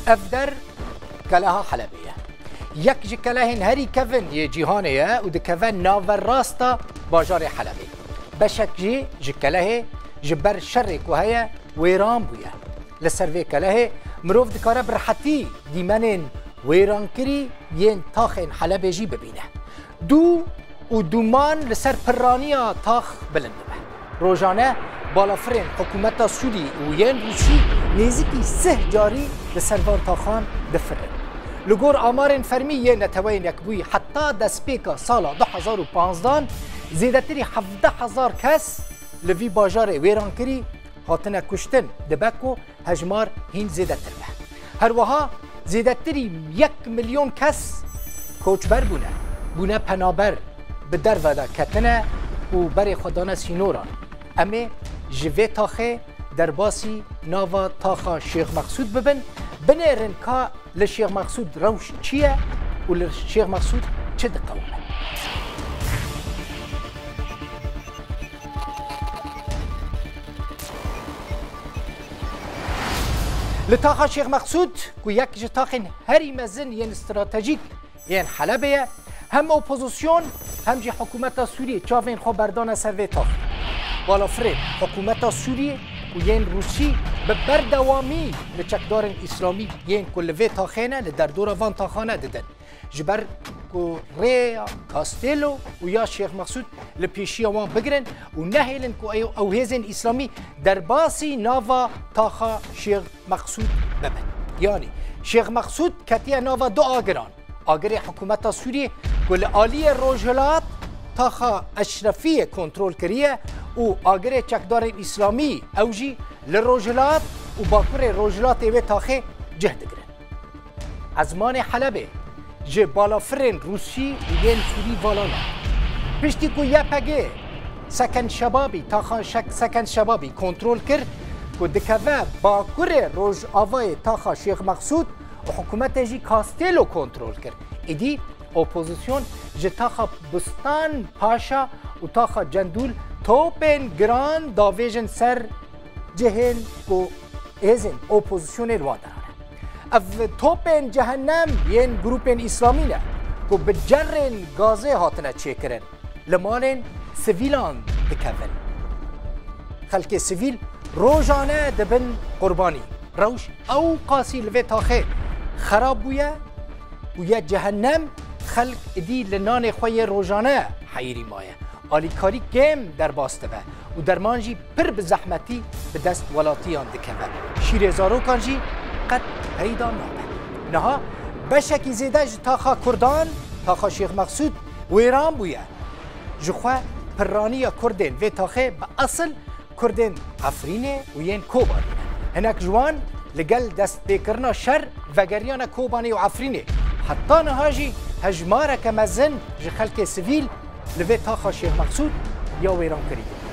افدر كلها حلبية يك جي كلهن هري كفن يجيهانية ودكفن ناور راستا باجار حلبي بشك جي كله جبر شرك وهي ويران بويا لسروي كله مروف دكاره برحتي ديمانين ويران كري ين تاخن حلبي جي ببينه دو ودومان لسر برانيا تاخ بلندبه روجانه بالافرين حكومتا سوري وين روسي نزيكي سه جاري لسروان تاخان دفرن لگور آمارن فرمی یه نتوین یکبوی حتی دسپیکا سالا 2015 زیدتری 17,000 کس لوی باجار ویران کری هاتنه کشتن دبکو هجمار هین زیدتر به هر وها زیدتری 1 میلیون کس کوچبر بونه پنابر به در ودا کتنه و بر خدانه سینوران اما جوه تاخه در باسی ناوا تاخا شیخ مقصود ببن بنرن که للشيخ مقصود روش چیه و للشيخ مقصود چه دقونه لتاخا شيخ مقصود کو یک جتاخن هری مزن ین استراتژیک ین حلبیه هم اپوزیسیون هم جی حکومت سوریه چاوین خو بردان سروی تاخ بالافرین حکومت سوریه و ین روسی به بردوامی لچکدار اسلامی ین کل وی تاخینه لدردور وان تاخانه ددن جبر کو ریا کاستیلو و یا شیخ مقصود لپیشی وان بگرن و نهیلن کو او هیزن اسلامی در باسی ناوا تاخا شیخ مقصود ببن یعنی شیخ مقصود کتیه ناوا دو آگران آگر حکومت سوریه کل آلی روجلات تاخا اشرفی کنترل کریه و آگر چکدار اسلامی اوجی لروجلات و باکور روجلات و تاخه جهد گرن ازمان حلبه جه بالافرین روسی و ین سوری والانا پشتی که یه پگه سکن شبابی تاخان سکن شبابی کنترل کرد که دکوه باکور روج آوای تاخا شیخ مقصود و حکومت جی کاستیلو کنترل کرد ایدی اپوزیسیون جه تاخا بستان پاشا و تاخا جندول توپن گران داویجن سر جهن کو ازن اپوزیسیون الوادرانه اف توپن جهنم ین گروپن اسلامی نه کو بجرن گازه هاتنه چه کرن لمالن سویلان دکون خلق سویل روزانه دبن قربانی روش او قاسی لوی تاخه خراب بویه ویا جهنم خلق دی لنان خوی روزانه حیری مایه آلیکاری گم در باسته و در مانجی پر به زحمتی به دست ولاتیان دکوه شیر زاروکان جی قد پیدا نامه نها بشکی زیده تاخا کردان تاخا شیخ مقصود و ایران بویه جخواه پرانی کردین و تاخه به اصل کردین افرینه و ین کوبانه هنک جوان لگل دست بکرنا شر وگریان کوبانه و افرینه حتی نهاجی هجماره که مزن جه خلق سویل لوی تاخا شیخ مقصود یا ویران کرید